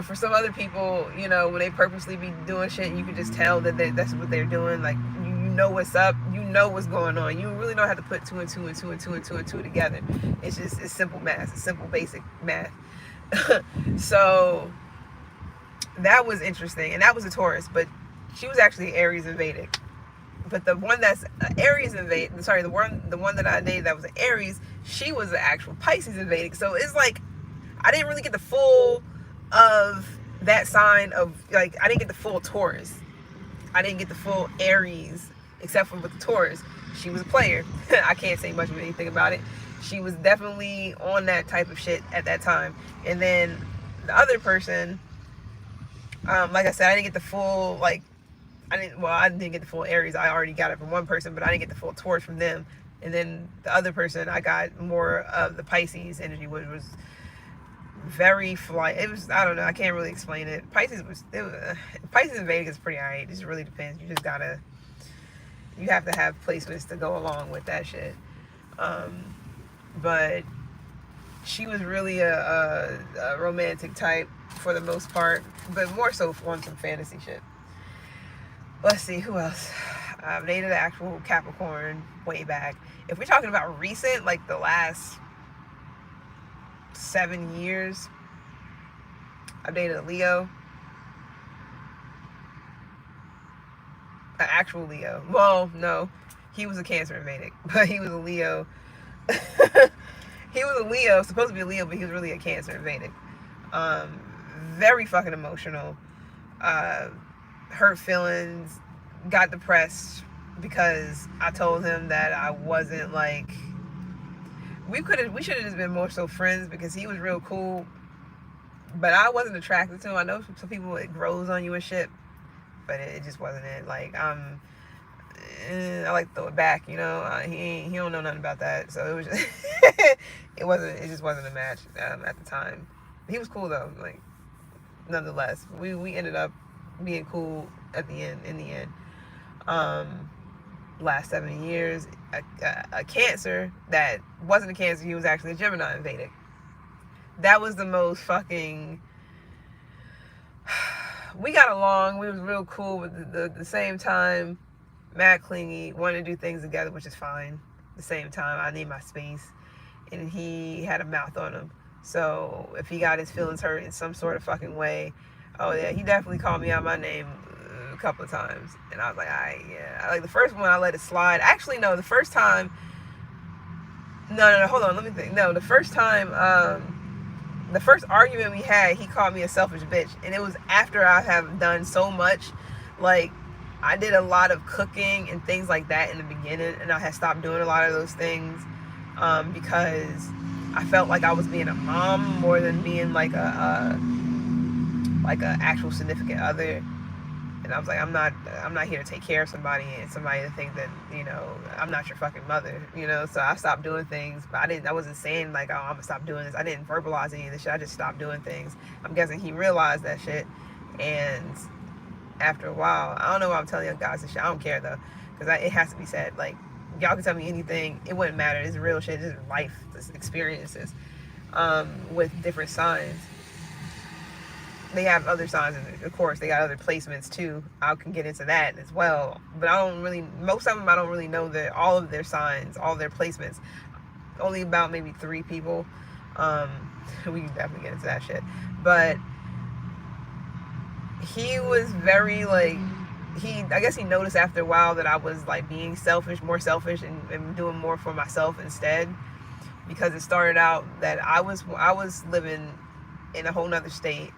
for some other people, you know, when they purposely be doing shit, you can just tell that that's what they're doing. Like, you know what's up, you know what's going on. You really don't have to put two and two and two and two and two and two together. It's simple math. It's simple basic math. So that was interesting, and that was a Taurus, but she was actually Aries and Vedic. But the one that's Aries and Vedic, sorry, the one that I dated that was an Aries, she was an actual Pisces and Vedic. So it's like, I didn't really get the full of that sign of, like, I didn't get the full Taurus. I didn't get the full Aries, except for with the Taurus. She was a player. I can't say much of anything about it. She was definitely on that type of shit at that time. And then the other person, like I said, I didn't get the full, like, I didn't get the full Aries. I already got it from one person, but I didn't get the full Taurus from them. And then the other person, I got more of the Pisces energy, which was very flight. It was, I don't know, I can't really explain it. Pisces in Vedic is pretty alright. It just really depends. You have to have placements to go along with that shit. But she was really a romantic type for the most part, but more so on some fantasy shit. Let's see, who else? I've dated an actual Capricorn way back. If we're talking about recent, like the last 7 years, I've dated a Leo. An actual Leo. Well, no. He was a Cancer in Vedic, but he was a Leo. He was a Leo, supposed to be a Leo, but he was really a Cancer in Vedic. Very fucking emotional. Hurt feelings. Got depressed because I told him that I wasn't like... We should have just been more so friends because he was real cool, but I wasn't attracted to him. I know some people, it grows on you and shit, but it just wasn't it. Like, I like to throw it back, you know. He don't know nothing about that, so it was just it just wasn't a match at the time. He was cool though, like, nonetheless. We ended up being cool at the end. In the end, last 7 years, a Cancer that wasn't a Cancer. He was actually a Gemini in Vedic. That was the most fucking... We got along. We was real cool, but the same time, mad clingy, wanted to do things together, which is fine. At the same time, I need my space, and he had a mouth on him. So if he got his feelings hurt in some sort of fucking way, oh yeah, he definitely called me out my name a couple of times, and I was like, yeah. Like the first one, I let it slide. Actually, no, the first time. No, hold on, let me think. No, the first time, the first argument we had, he called me a selfish bitch, and it was after I have done so much. Like, I did a lot of cooking and things like that in the beginning, and I had stopped doing a lot of those things because I felt like I was being a mom more than being like a actual significant other. And I was like, I'm not here to take care of somebody and somebody to think that, you know, I'm not your fucking mother, you know. So I stopped doing things, but I wasn't saying like, oh, I'm gonna stop doing this. I didn't verbalize any of this shit. I just stopped doing things. I'm guessing he realized that shit, and after a while, I don't know why I'm telling you guys this shit. I don't care though, because it has to be said. Like, y'all can tell me anything, it wouldn't matter. It's real shit. It's life, it's experiences with different signs. They have other signs, and of course they got other placements too. I can get into that as well, but most of them I don't really know all of their signs, all their placements. Only about maybe 3 people. We can definitely get into that shit. But he was very like, I guess he noticed after a while that I was like being more selfish and doing more for myself instead, because it started out that I was living in a whole nother state,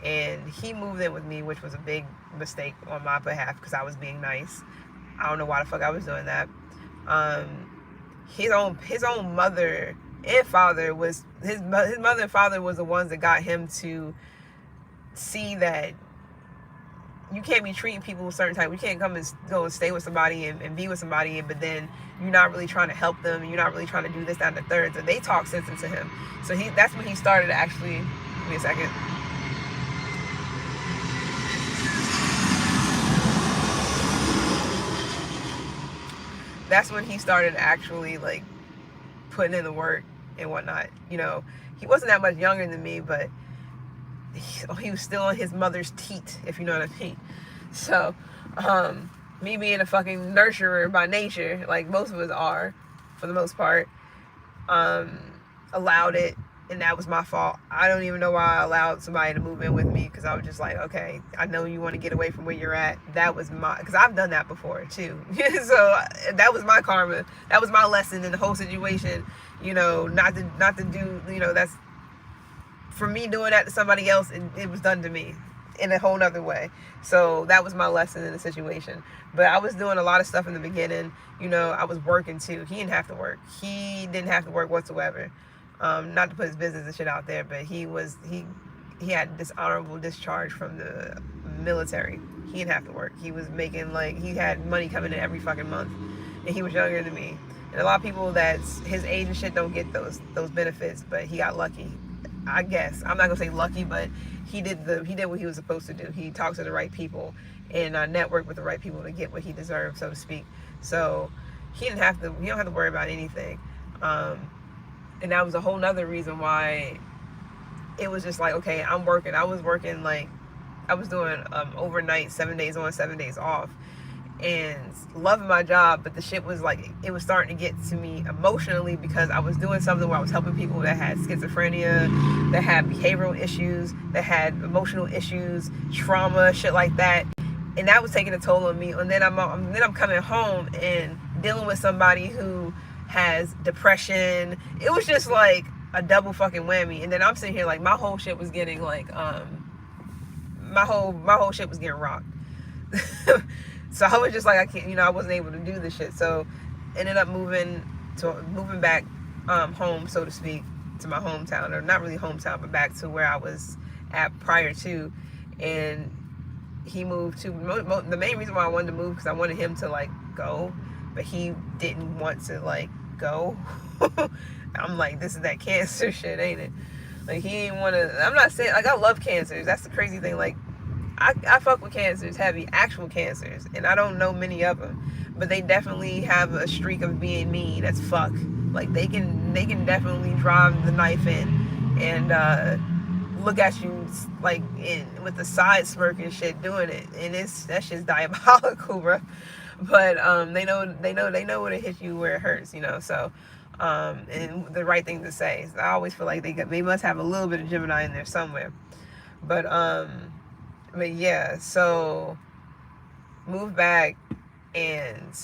and he moved in with me, which was a big mistake on my behalf because I was being nice. I don't know why the fuck I was doing that. His own mother and father was his mother and father was the ones that got him to see that you can't be treating people a certain type. You can't come and go and stay with somebody and be with somebody, but then you're not really trying to help them, and you're not really trying to do this, that, and the third. So they talk sense into him. So that's when he started to actually, give me a second. That's when he started actually like putting in the work and whatnot. You know, he wasn't that much younger than me, but he was still on his mother's teat, if you know what I mean. So, me being a fucking nurturer by nature, like most of us are, for the most part, allowed it, and that was my fault. I don't even know why I allowed somebody to move in with me, because I was just like, okay, I know you want to get away from where you're at. That was because I've done that before too. So that was my karma. That was my lesson in the whole situation. You know, not to do. You know, that's for me doing that to somebody else, and it was done to me in a whole nother way. So that was my lesson in the situation. But I was doing a lot of stuff in the beginning. You know, I was working too. He didn't have to work. He didn't have to work whatsoever. Not to put his business and shit out there, but he had dishonorable discharge from the military. He didn't have to work. He was making, like, he had money coming in every fucking month, and he was younger than me. And a lot of people that's his age and shit don't get those benefits, but he got lucky. I guess I'm not gonna say lucky, but he did what he was supposed to do. He talked to the right people and networked with the right people to get what he deserved, so to speak. So he don't have to worry about anything. And that was a whole nother reason why it was just like, okay, I was working, like I was doing overnight, 7 days on, 7 days off, and loving my job. But the shit was like, it was starting to get to me emotionally, because I was doing something where I was helping people that had schizophrenia, that had behavioral issues, that had emotional issues, trauma, shit like that. And that was taking a toll on me. And then I'm coming home and dealing with somebody who has depression. It was just like a double fucking whammy. And then I'm sitting here like, my whole shit was getting like my whole shit was getting rocked. So I was just like, I can't, I wasn't able to do this shit. So ended up moving back home, so to speak, to my hometown, or not really hometown, but back to where I was at prior to. And he moved to, the main reason why I wanted to move, because I wanted him to like go, but he didn't want to like go. I'm like, this is that cancer shit, ain't it? Like, he didn't want to. I'm not saying, like, I love cancers. That's the crazy thing. Like, I fuck with cancers, heavy, actual cancers, and I don't know many of them, but they definitely have a streak of being mean as fuck. Like, they can definitely drive the knife in and look at you like with the side smirk and shit doing it, and that shit's diabolical, bro. But they know when it hits you where it hurts, so and the right thing to say. So I always feel like they must have a little bit of Gemini in there somewhere. But yeah, so moved back, and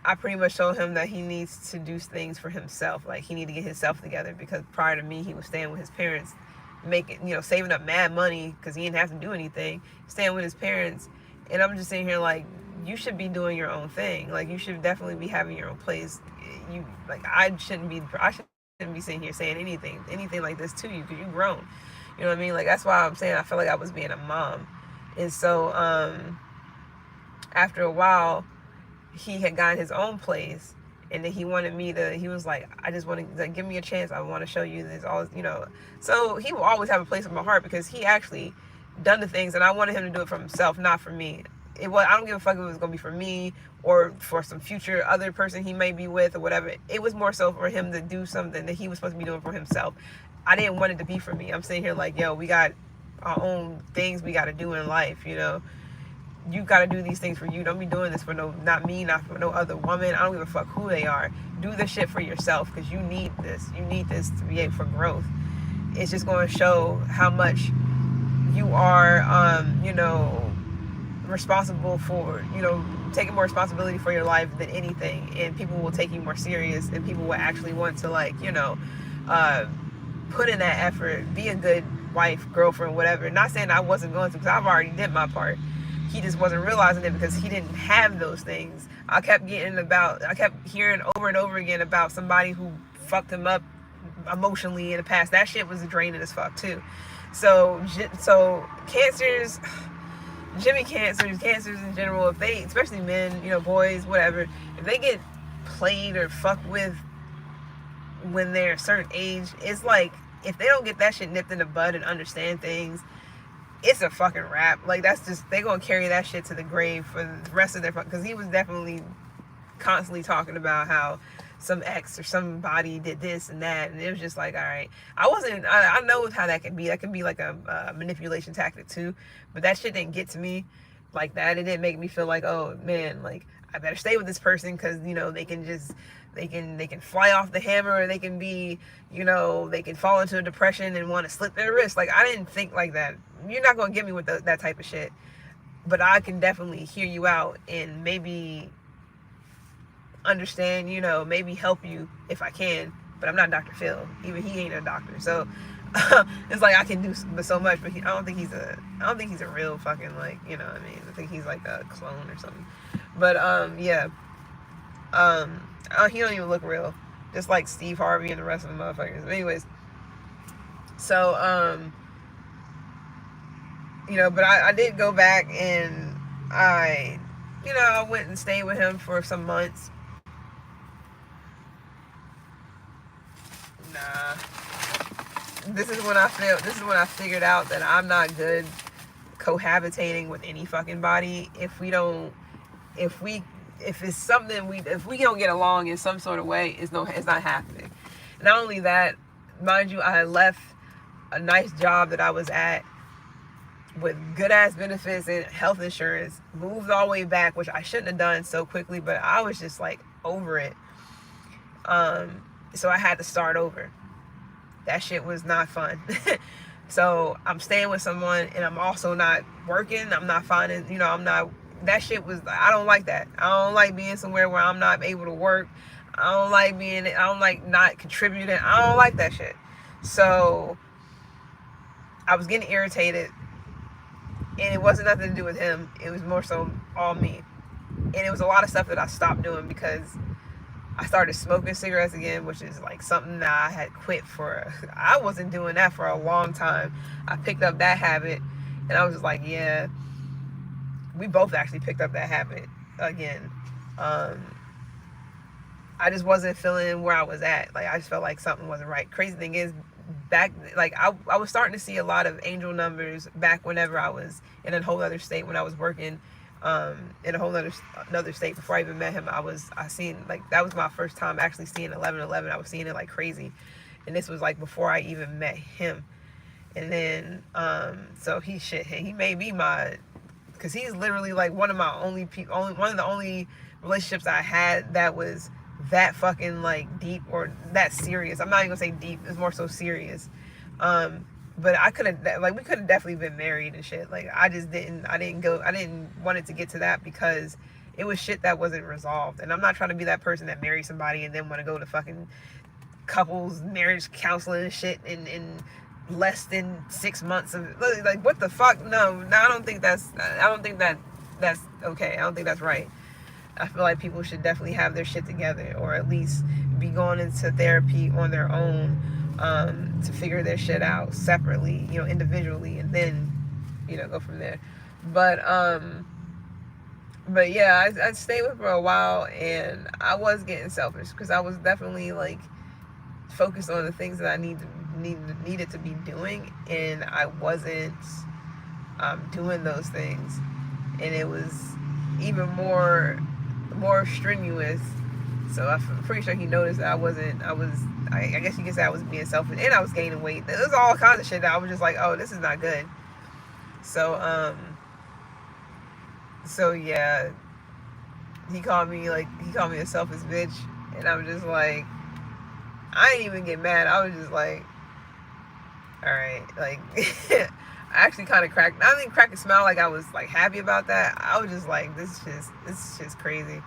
I pretty much told him that he needs to do things for himself. Like, he needed to get himself together, because prior to me, he was staying with his parents, saving up mad money because he didn't have to do anything, staying with his parents. And I'm just sitting here like, you should be doing your own thing. Like, you should definitely be having your own place. I shouldn't be sitting here saying anything like this to you, because you've grown. You know what I mean? Like, that's why I'm saying I felt like I was being a mom. And so after a while, he had gotten his own place, and then he wanted me to, he was like, I just want to, like, give me a chance. I want to show you this, all, So he will always have a place in my heart, because he actually done the things, and I wanted him to do it for himself, not for me. I don't give a fuck if it was going to be for me or for some future other person he may be with or whatever. It was more so for him to do something that he was supposed to be doing for himself. I didn't want it to be for me. I'm sitting here like, yo, we got our own things we got to do in life, You got to do these things for you. Don't be doing this for not me, not for no other woman. I don't give a fuck who they are. Do this shit for yourself, because you need this. You need this to be able for growth. It's just going to show how much you are, responsible for, taking more responsibility for your life than anything, and people will take you more serious, and people will actually want to, like, put in that effort, be a good wife, girlfriend, whatever. Not saying I wasn't going to, because I've already did my part. He just wasn't realizing it, because he didn't have those things. I kept hearing over and over again about somebody who fucked him up emotionally in the past. That shit was draining as fuck too. So cancers in general, if they, especially men, boys, whatever, if they get played or fucked with when they're a certain age, it's like, if they don't get that shit nipped in the bud and understand things, it's a fucking wrap. Like, that's just, they gonna carry that shit to the grave for the rest of their, because he was definitely constantly talking about how some ex or somebody did this and that, and it was just like, all right. I know how that can be. That can be like a manipulation tactic too, but that shit didn't get to me like that. It didn't make me feel like, oh man, like, I better stay with this person, because they can fly off the hammer, or they can be, they can fall into a depression and want to slit their wrist. Like, I didn't think like that. You're not gonna get me with that type of shit, but I can definitely hear you out and maybe understand, maybe help you if I can. But I'm not Dr. Phil. Even he ain't a doctor. So it's like, I can do so much, but I don't think he's a real fucking, like, what I mean? I think he's like a clone or something. But yeah. He don't even look real. Just like Steve Harvey and the rest of the motherfuckers. But anyways. So but I did go back, and I went and stayed with him for some months. nah. This is when I figured out that I'm not good cohabitating with any fucking body if it's something if we don't get along in some sort of way, it's not happening. Not only that, mind you, I had left a nice job that I was at with good ass benefits and health insurance, moved all the way back, which I shouldn't have done so quickly, but I was just like over it. So I had to start over. That shit was not fun. So I'm staying with someone and I'm also not working. I'm not finding, that shit was, I don't like that. I don't like being somewhere where I'm not able to work. I don't like not contributing. I don't like that shit. So I was getting irritated, and it wasn't nothing to do with him. It was more so all me. And it was a lot of stuff that I stopped doing because I started smoking cigarettes again, which is like something that I had quit for. I wasn't doing that for a long time. I picked up that habit, and I was just like, yeah, we both actually picked up that habit again. I just wasn't feeling where I was at. Like, I just felt like something wasn't right. Crazy thing is, back, like, I was starting to see a lot of angel numbers back whenever I was in a whole other state, when I was working in a whole another state. Before I even met him, I seen, like, that was my first time actually seeing 1111. I was seeing it like crazy, and this was like before I even met him. And then so he made me because he's literally like one of my one of the only relationships I had that was that fucking like deep or that serious. I'm not even gonna say deep, it's more so serious. But we could have definitely been married and shit. Like, I didn't want it to get to that because it was shit that wasn't resolved. And I'm not trying to be that person that marries somebody and then want to go to fucking couples marriage counseling and shit in less than 6 months of, like, what the fuck? No, I don't think that's okay. I don't think that's right. I feel like people should definitely have their shit together, or at least be going into therapy on their own, to figure their shit out separately, individually, and then, go from there. But yeah, I stayed with her for a while, and I was getting selfish because I was definitely like focused on the things that I needed to be doing, and I wasn't doing those things, and it was even more strenuous. So I'm pretty sure he noticed that I guess you could say I was being selfish, and I was gaining weight. It was all kinds of shit that I was just like, oh, this is not good. So yeah, he called me a selfish bitch, and I was just like, I didn't even get mad. I was just like, all right, like, I actually kind of cracked. I didn't crack a smile like I was like happy about that. I was just like, this is just crazy.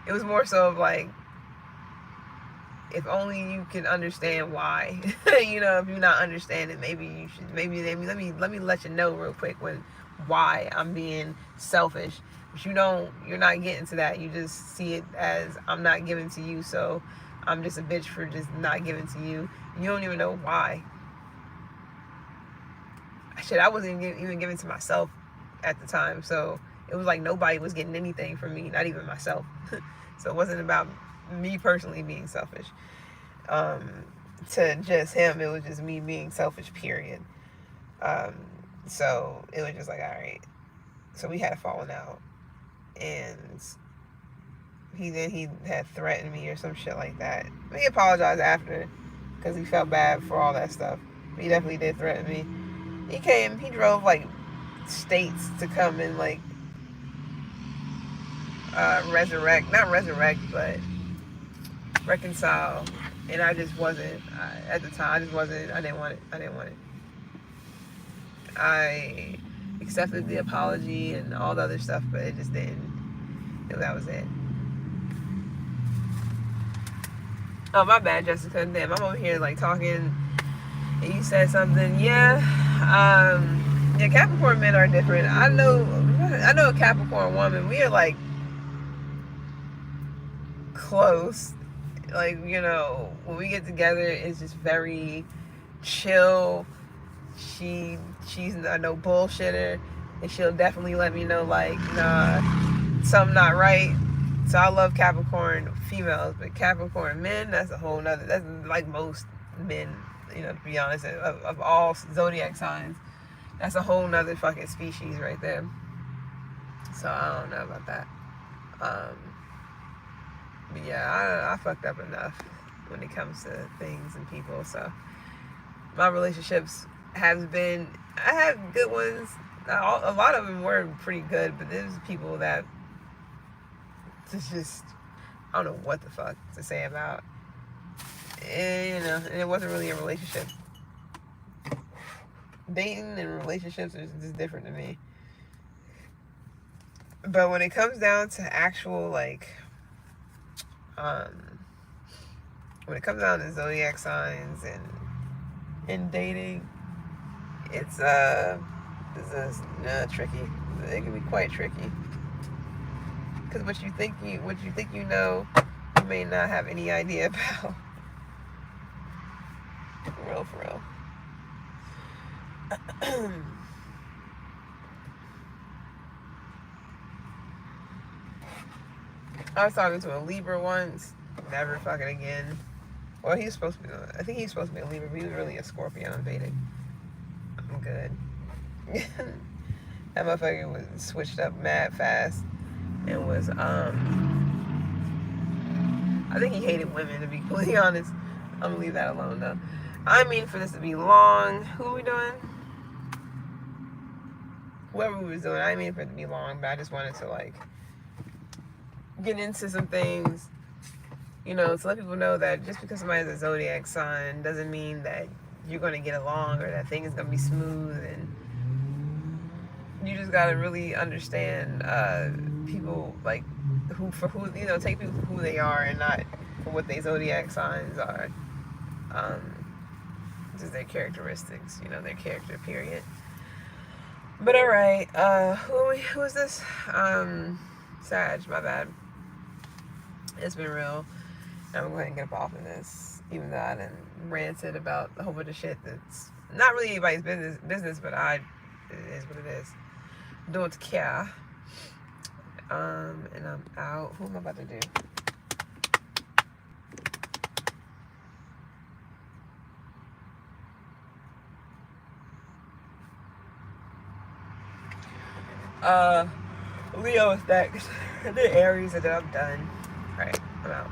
It was more so of like, if only you can understand why. If you're not understanding, maybe you should. Maybe let me let you know real quick why I'm being selfish. But you're not getting to that. You just see it as I'm not giving to you, so I'm just a bitch for just not giving to you. You don't even know why. Shit, I wasn't even giving to myself at the time, so it was like nobody was getting anything from me, not even myself. So it wasn't about me personally being selfish. To just him, it was just me being selfish, period. So it was just like, all right. So we had a falling out, and he had threatened me or some shit like that. He apologized after because he felt bad for all that stuff. But he definitely did threaten me. He drove like states to come and like but reconcile. And I just wasn't, at the time, I didn't want it. I accepted the apology and all the other stuff, but it just didn't, that was it. Oh, my bad, Jessica. Damn, I'm over here like talking, and you said something. Yeah, Capricorn men are different. I know a Capricorn woman. We are like close. Like, when we get together, it's just very chill. She's no bullshitter, and she'll definitely let me know, like, nah, something not right. So I love Capricorn females, but Capricorn men, that's a whole nother, that's like most men, you know, to be honest, of all zodiac signs. That's a whole nother fucking species right there. So I don't know about that. But yeah, I fucked up enough when it comes to things and people. So my relationships have been, I had good ones. A lot of them were pretty good, but there's people that just, I don't know what the fuck to say about. And, you know, and it wasn't really a relationship. Dating and relationships is just different to me. But when it comes down to actual, like, when it comes down to zodiac signs and dating, it's tricky. It can be quite tricky. Because what you think you know, you may not have any idea about. For real. I was talking to a Libra once. Never fucking again. Well, he was supposed to be. I think he was supposed to be a Libra, but he was really a Scorpio. I'm dating. I'm good. That motherfucker was switched up mad fast and was I think he hated women, to be completely honest. I'm gonna leave that alone though. I mean for this to be long. Who are we doing? Whoever we was doing, I mean for it to be long, but I just wanted to like get into some things, you know, to let people know that just because somebody's a zodiac sign doesn't mean that you're gonna get along or that thing is gonna be smooth, and you just gotta really understand people, like who you know, take people for who they are and not for what their zodiac signs are. Just their characteristics, you know, their character, period. But alright, who is this? Sag, my bad. It's been real. I'm gonna go ahead and get up off of this, even though I done ranted about a whole bunch of shit that's not really anybody's business, but it is what it is. Don't care. And I'm out. Who am I about to do? Leo is next. The Aries, and then I'm done. Alright, I'm out.